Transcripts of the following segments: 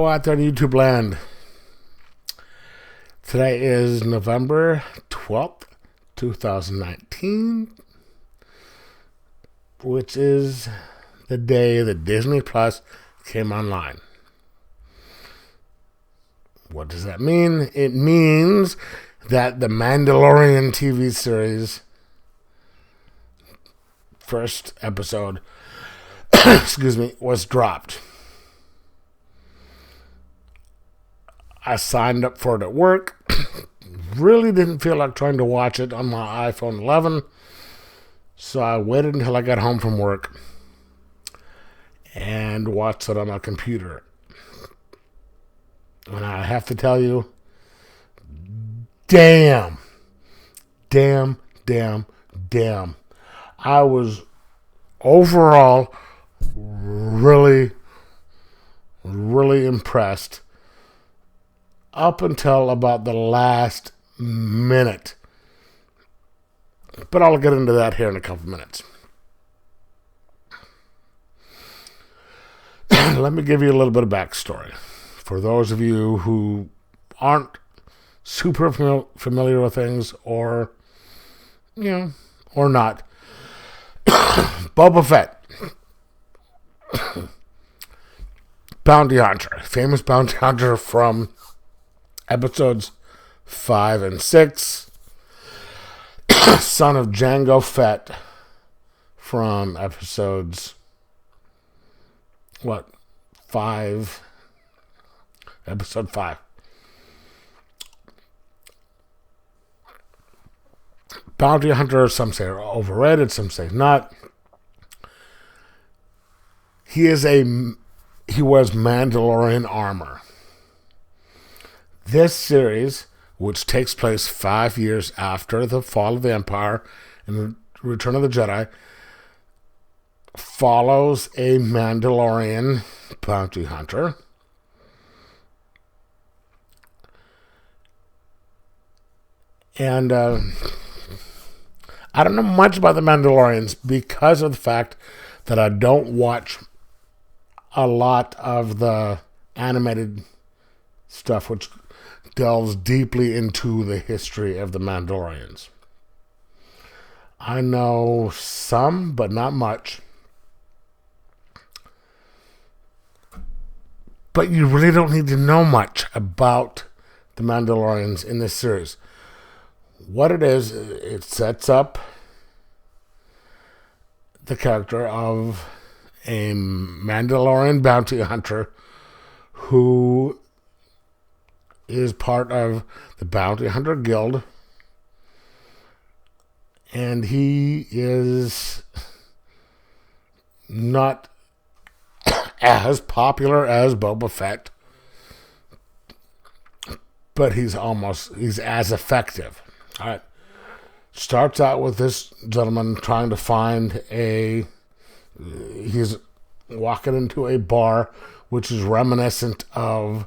out there in YouTube land. Today is November 12th, 2019, which is the day that Disney Plus came online. What does that mean? It means that the Mandalorian TV series first episode was dropped. I signed up for it at work. Really didn't feel like trying to watch it on my iPhone 11, so I waited until I got home from work and watched it on my computer. And I have to tell you, damn. I was overall really impressed up until about the last minute. But I'll get into that here in a couple minutes. Let me give you a little bit of backstory. For those of you who aren't super familiar with things or not. Boba Fett. Bounty hunter. Famous bounty hunter from episodes 5 and 6. Son of Jango Fett from episodes 5. Episode 5. Bounty hunter, some say are overrated, some say not. He was Mandalorian armor. This series, which takes place 5 years after the fall of the Empire and Return of the Jedi, follows a Mandalorian bounty hunter and I don't know much about the Mandalorians because of the fact that I don't watch a lot of the animated stuff which delves deeply into the history of the Mandalorians. I know some, but not much. But you really don't need to know much about the Mandalorians in this series. What it is, it sets up the character of a Mandalorian bounty hunter who is part of the Bounty Hunter Guild, and he is not as popular as Boba Fett, but he's as effective. All right. Starts out with this gentleman trying to find he's walking into a bar which is reminiscent of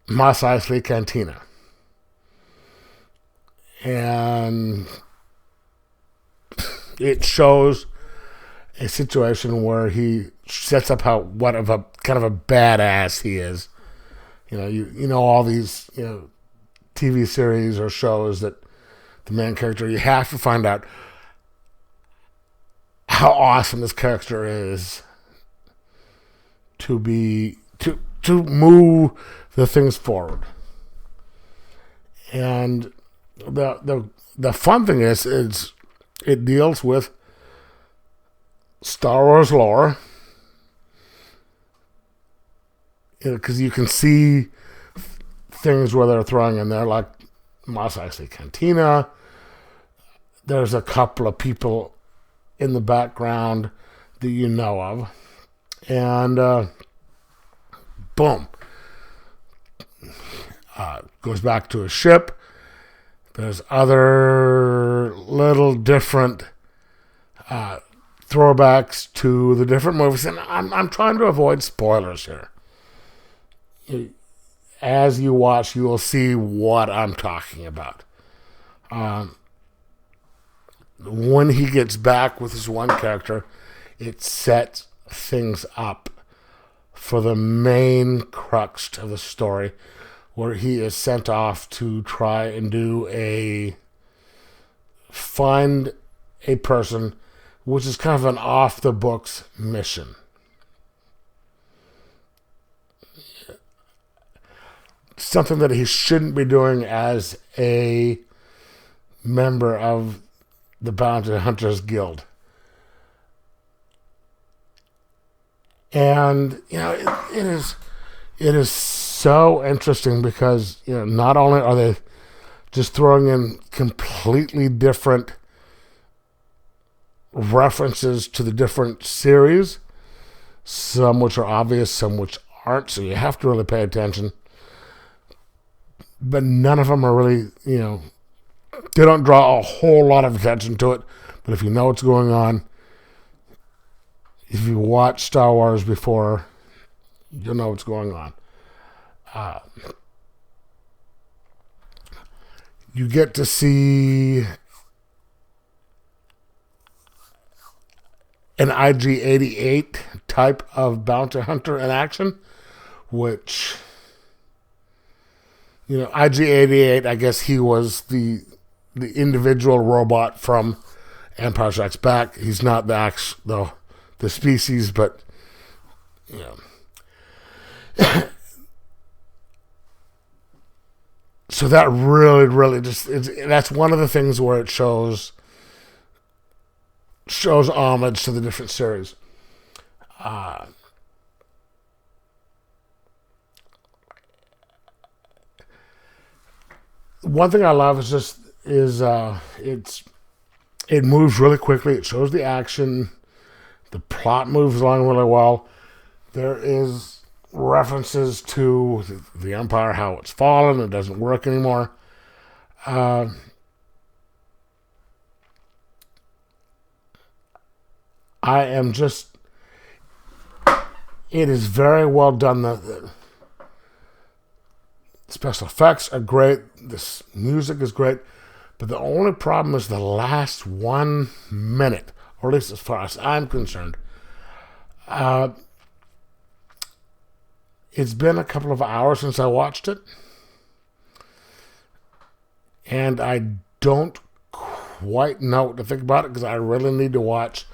Mos Eisley Cantina. And it shows a situation where he sets up what of a kind of a badass he is. You know all these TV series or shows that the main character, you have to find out how awesome this character is to move the things forward. And the fun thing is it deals with Star Wars lore, because you can see things where they're throwing in there, like Mos Eisley Cantina. There's a couple of people in the background that you know of, and boom, goes back to a ship. There's other little different throwbacks to the different movies, and I'm trying to avoid spoilers here. As you watch, you will see what I'm talking about. When he gets back with his one character, it sets things up for the main crux of the story, where he is sent off to try and find a person, which is kind of an off the books mission. Something that he shouldn't be doing as a member of the Bounty Hunters Guild. And, it is so interesting because, not only are they just throwing in completely different references to the different series, some which are obvious, some which aren't, so you have to really pay attention. But none of them are really, they don't draw a whole lot of attention to it. But if you know what's going on, if you watch Star Wars before, you'll know what's going on. You get to see an IG-88 type of bounty hunter in action, which, IG-88, I guess he was the individual robot from Empire Strikes Back. He's not the species, but, so that really, really that's one of the things where it shows homage to the different series. One thing I love is it moves really quickly. It shows the action. The plot moves along really well. There is references to the Empire, how it's fallen, it doesn't work anymore. I am just... It is very well done. The special effects are great. This music is great. But the only problem is the last 1 minute, or at least as far as I'm concerned. It's been a couple of hours since I watched it. And I don't quite know what to think about it, because I really need to watch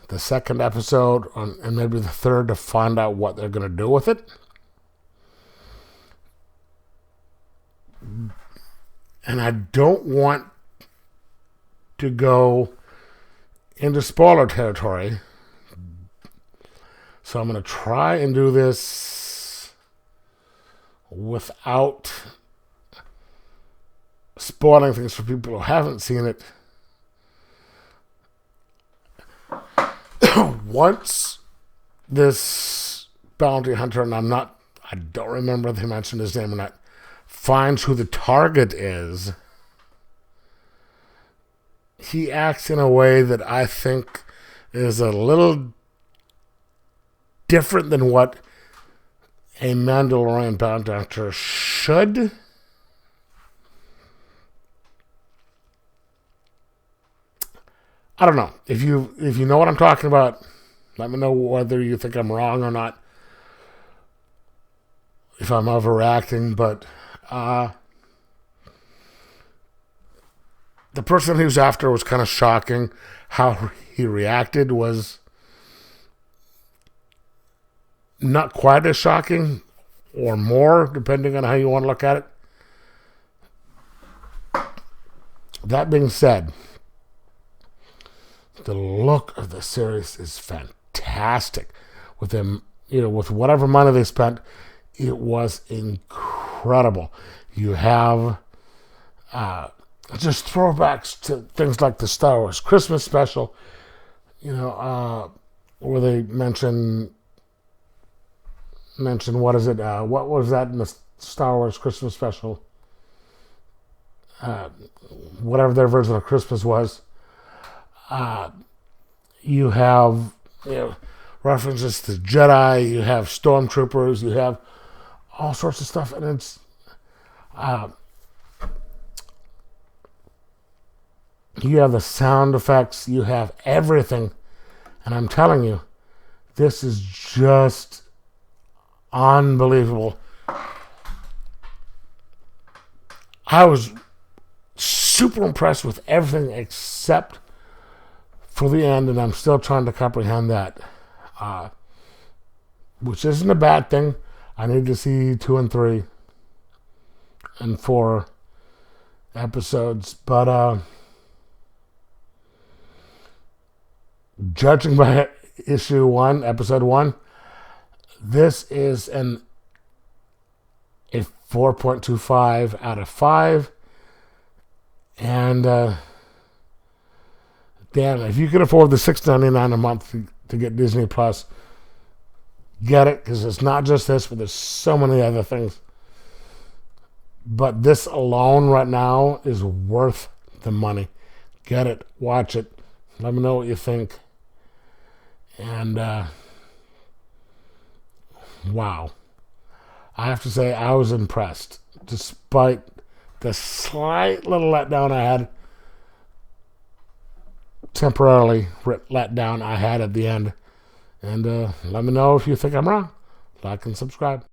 the second episode and maybe the third to find out what they're going to do with it. And I don't want to go into spoiler territory. So I'm going to try and do this without spoiling things for people who haven't seen it. Once this bounty hunter, and I don't remember if they mentioned his name or not, finds who the target is, he acts in a way that I think is a little different than what a Mandalorian bounty hunter should. I don't know. If you know what I'm talking about, let me know whether you think I'm wrong or not. If I'm overreacting, but the person he was after was kind of shocking. How he reacted was not quite as shocking, or more, depending on how you want to look at it. That being said, the look of the series is fantastic. With them, with whatever money they spent, it was incredible. You have just throwbacks to things like the Star Wars Christmas special, where they mention what is it? What was that in the Star Wars Christmas special? Whatever their version of Christmas was. You have references to Jedi. You have stormtroopers. You have all sorts of stuff, and it's you have the sound effects. You have everything, and I'm telling you, This is just unbelievable. I was super impressed with everything except for the end, and I'm still trying to comprehend that, which isn't a bad thing. I need to see 2 and 3 and 4 episodes, but judging by issue 1, episode 1, this is a 4.25 out of 5. And damn, if you can afford the $6.99 a month to get Disney Plus, get it, because it's not just this, but there's so many other things. But this alone right now is worth the money. Get it, watch it, let me know what you think. And wow, I have to say I was impressed, despite the slight little letdown I had, temporarily letdown I had at the end. And let me know if you think I'm wrong. Like and subscribe.